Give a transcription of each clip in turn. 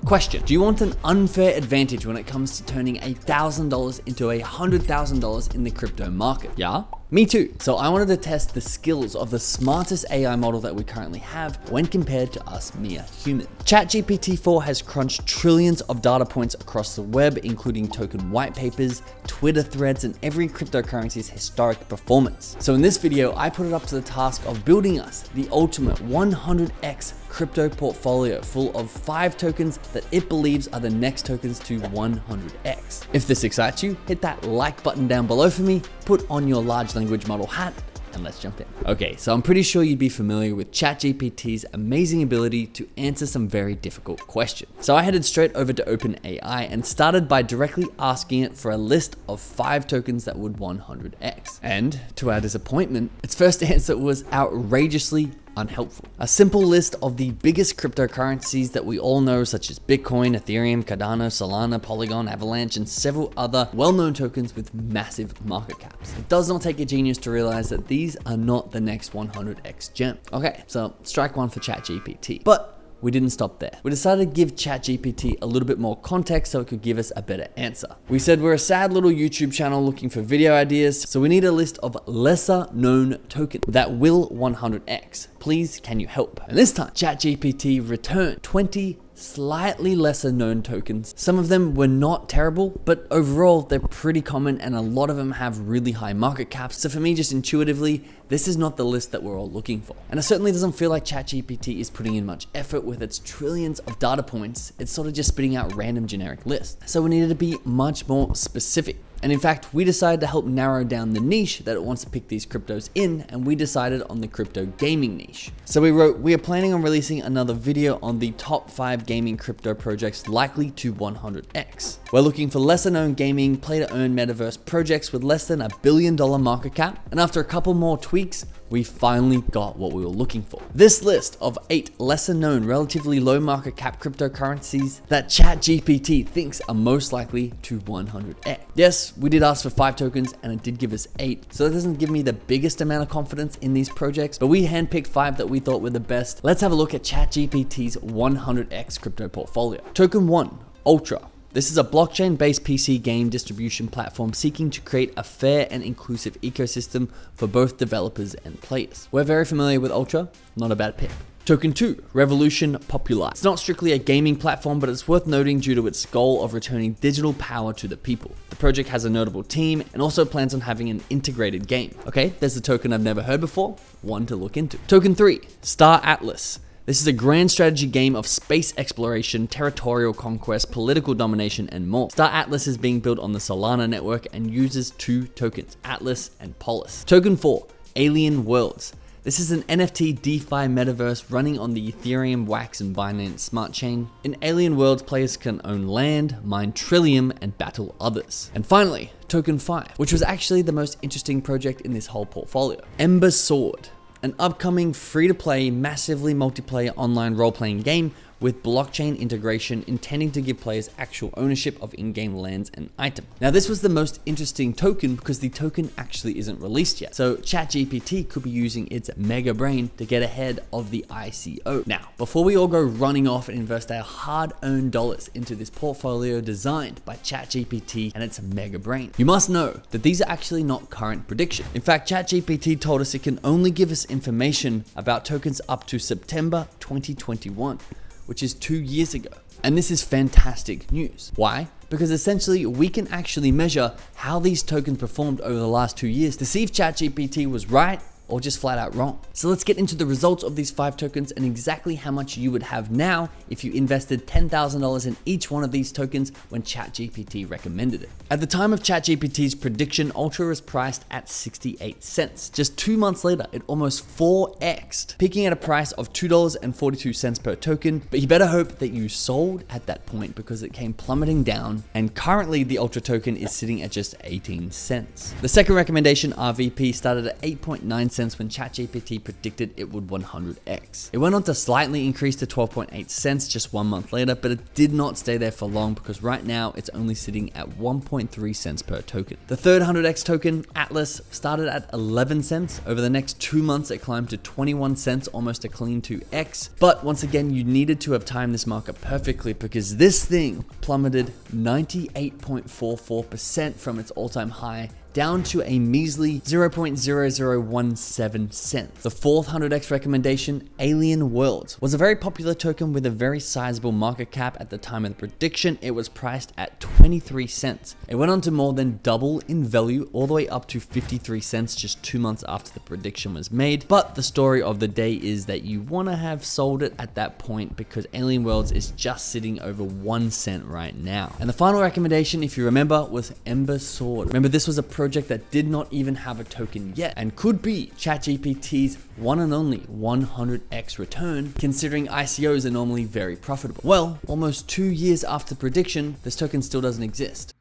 Question: do you want an unfair advantage when it comes to turning $1,000 into $100,000 in the crypto market? Yeah? Me too. So I wanted to test the skills of the smartest AI model that we currently have when compared to us mere humans. ChatGPT-4 has crunched trillions of data points across the web, including token white papers, Twitter threads, and every cryptocurrency's historic performance. So in this video, I put it up to the task of building us the ultimate 100x crypto portfolio full of 5 tokens that it believes are the next tokens to 100x. If this excites you, hit that like button down below for me, put on your large language model hat, and let's jump in. Okay, so I'm pretty sure you'd be familiar with ChatGPT's amazing ability to answer some very difficult questions. So I headed straight over to OpenAI and started by directly asking it for a list of 5 tokens that would 100x. And to our disappointment, its first answer was outrageously unhelpful. A simple list of the biggest cryptocurrencies that we all know, such as Bitcoin, Ethereum, Cardano, Solana, Polygon, Avalanche, and several other well-known tokens with massive market caps. It does not take a genius to realize that these are not the next 100x gem. Okay, so strike one for ChatGPT. But we didn't stop there. We decided to give ChatGPT a little bit more context so it could give us a better answer. We said we're a sad little YouTube channel looking for video ideas, so we need a list of lesser known tokens that will 100x. Please, can you help? And this time, ChatGPT returned 20 slightly lesser known tokens. Some of them were not terrible, but overall they're pretty common and a lot of them have really high market caps. So for me, just intuitively, this is not the list that we're all looking for. And it certainly doesn't feel like ChatGPT is putting in much effort with its trillions of data points. It's sort of just spitting out random generic lists. So we needed to be much more specific. And in fact, we decided to help narrow down the niche that it wants to pick these cryptos in, and we decided on the crypto gaming niche. So we wrote, we are planning on releasing another video on the top 5 gaming crypto projects likely to 100x. We're looking for lesser known gaming, play to earn metaverse projects with less than $1 billion market cap. And after a couple more tweaks, we finally got what we were looking for. This list of 8 lesser known, relatively low market cap cryptocurrencies that ChatGPT thinks are most likely to 100x. Yes, we did ask for 5 tokens and it did give us 8. So that doesn't give me the biggest amount of confidence in these projects, but we handpicked 5 that we thought were the best. Let's have a look at ChatGPT's 100x crypto portfolio. Token 1, Ultra. This is a blockchain-based PC game distribution platform seeking to create a fair and inclusive ecosystem for both developers and players. We're very familiar with Ultra, not a bad pick. Token 2, Revolution Popular. It's not strictly a gaming platform, but it's worth noting due to its goal of returning digital power to the people. The project has a notable team and also plans on having an integrated game. Okay, there's a token I've never heard before, one to look into. Token 3, Star Atlas. This is a grand strategy game of space exploration, territorial conquest, political domination, and more. Star Atlas is being built on the Solana network and uses 2 tokens, Atlas and Polis. Token 4, Alien Worlds. This is an NFT DeFi metaverse running on the Ethereum, Wax, and Binance Smart Chain. In Alien Worlds, players can own land, mine Trillium, and battle others. And finally, Token 5, which was actually the most interesting project in this whole portfolio. Ember Sword, an upcoming free-to-play, massively multiplayer online role-playing game with blockchain integration intending to give players actual ownership of in-game lands and items. Now, this was the most interesting token because the token actually isn't released yet. So ChatGPT could be using its mega brain to get ahead of the ICO. Now, before we all go running off and invest our hard-earned dollars into this portfolio designed by ChatGPT and its mega brain, you must know that these are actually not current predictions. In fact, ChatGPT told us it can only give us information about tokens up to September 2021. Which is 2 years ago. And this is fantastic news. Why? Because essentially we can actually measure how these tokens performed over the last 2 years to see if ChatGPT was right or just flat out wrong. So let's get into the results of these 5 tokens and exactly how much you would have now if you invested $10,000 in each one of these tokens when ChatGPT recommended it. At the time of ChatGPT's prediction, Ultra was priced at 68 cents. Just 2 months later, it almost 4x'd, peaking at a price of $2.42 per token. But you better hope that you sold at that point because it came plummeting down, and currently the Ultra token is sitting at just 18 cents. The second recommendation, RVP, started at 8.9 cents when ChatGPT predicted it would 100x. It went on to slightly increase to 12.8 cents just 1 month later, but it did not stay there for long because right now it's only sitting at 1.3 cents per token. The third 100x token, Atlas, started at 11 cents. Over the next 2 months, it climbed to 21 cents, almost a clean 2x. But once again, you needed to have timed this market perfectly because this thing plummeted 98.44% from its all-time high down to a measly 0.0017 cents. The fourth 100x recommendation, Alien Worlds, was a very popular token with a very sizable market cap at the time of the prediction. It was priced at 23 cents. It went on to more than double in value, all the way up to 53 cents just 2 months after the prediction was made. But the story of the day is that you want to have sold it at that point because Alien Worlds is just sitting over 1 cent right now. And the final recommendation, if you remember, was Ember Sword. Remember, this was a project that did not even have a token yet and could be ChatGPT's one and only 100x return, considering ICOs are normally very profitable. Well, almost 2 years after prediction, this token still doesn't exist.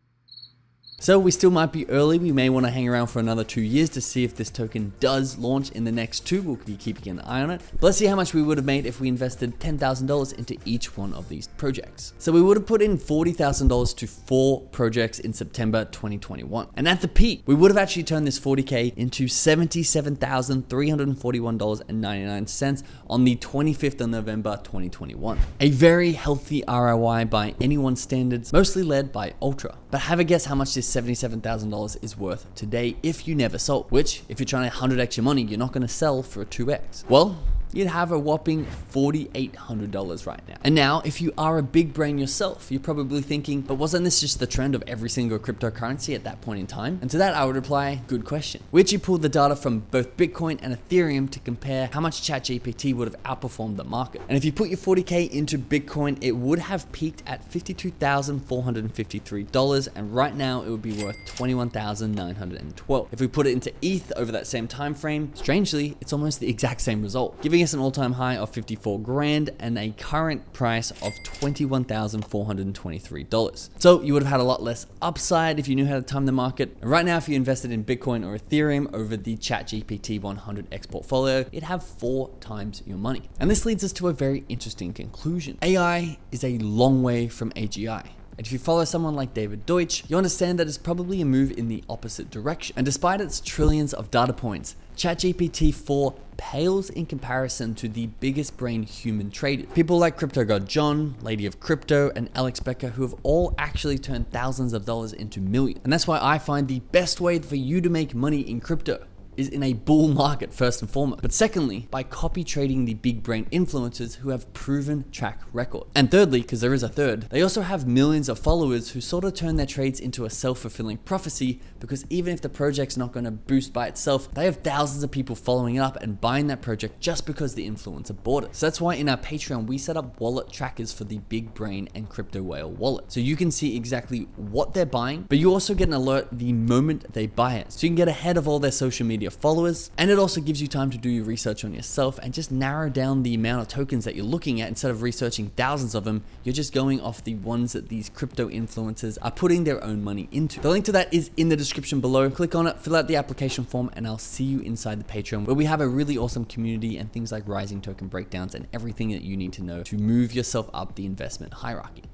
So we still might be early. We may want to hang around for another 2 years to see if this token does launch in the next 2. We'll be keeping an eye on it. But let's see how much we would have made if we invested $10,000 into each one of these projects. So we would have put in $40,000 to 4 projects in September 2021. And at the peak, we would have actually turned this 40K into $77,341.99 on the 25th of November 2021. A very healthy ROI by anyone's standards, mostly led by Ultra. But have a guess how much this $77,000 is worth today if you never sold, which if you're trying to 100x your money, you're not going to sell for a 2x. Well, you'd have a whopping $4,800 right now. And now, if you are a big brain yourself, you're probably thinking, but wasn't this just the trend of every single cryptocurrency at that point in time? And to that, I would reply, good question. We actually pulled the data from both Bitcoin and Ethereum to compare how much ChatGPT would have outperformed the market. And if you put your 40K into Bitcoin, it would have peaked at $52,453. And right now, it would be worth $21,912. If we put it into ETH over that same time frame, strangely, it's almost the exact same result, giving us an all-time high of 54 grand and a current price of $21,423. So you would have had a lot less upside if you knew how to time the market. And right now, if you invested in Bitcoin or Ethereum over the ChatGPT 100x portfolio, it'd have 4 times your money. And this leads us to a very interesting conclusion. AI is a long way from AGI. And if you follow someone like David Deutsch, you understand that it's probably a move in the opposite direction. And despite its trillions of data points, ChatGPT 4 pales in comparison to the biggest brain human traded. People like Crypto God John, Lady of Crypto, and Alex Becker, who have all actually turned thousands of dollars into millions. And that's why I find the best way for you to make money in crypto is in a bull market first and foremost, but secondly, by copy trading the big brain influencers who have proven track record. And thirdly, because there is a third, they also have millions of followers who sort of turn their trades into a self-fulfilling prophecy, because even if the project's not going to boost by itself, they have thousands of people following it up and buying that project just because the influencer bought it. So that's why in our Patreon, we set up wallet trackers for the Big Brain and Crypto Whale wallet. So you can see exactly what they're buying, but you also get an alert the moment they buy it. So you can get ahead of all their social media followers, and it also gives you time to do your research on yourself and just narrow down the amount of tokens that you're looking at. Instead of researching thousands of them, you're just going off the ones that these crypto influencers are putting their own money into. The link to that is in the description below. Click on it, fill out the application form, and I'll see you inside the Patreon, where we have a really awesome community and things like rising token breakdowns and everything that you need to know to move yourself up the investment hierarchy.